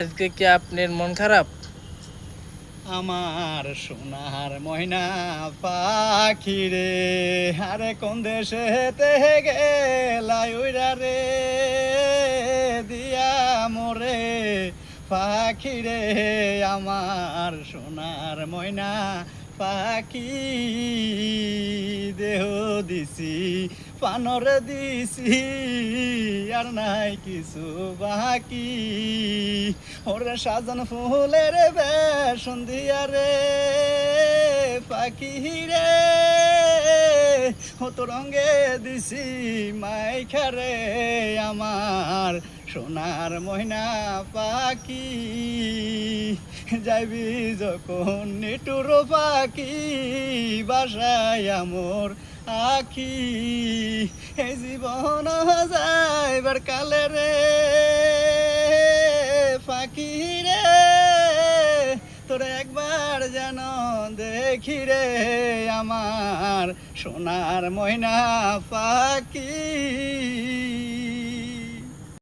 আজকে কি আপনার মন খারাপ? আমার সোনার ময়না পাখি রে, আরে কোন দেশেতে গেলা উইরা রে, দিয়া মোরে পাখি রে, আমার সোনার ময়না পাখি। দেহ দিছি পানর দিছি, আর নাই কিছু বাকি। ওরে সাজান ফুলের বেশন দিয়া রে পাখি রে, তো রঙে দিছি মাইখা রে, আমার সোনার ময়না পাখি। যাইবি যখন নিটুর পাখি, বাসায় আমর আখি। এই জীবন যাইবার কালে রে পাখি রে, তোর একবার যেন দেখি রে, আমার সোনার ময়না পাখি।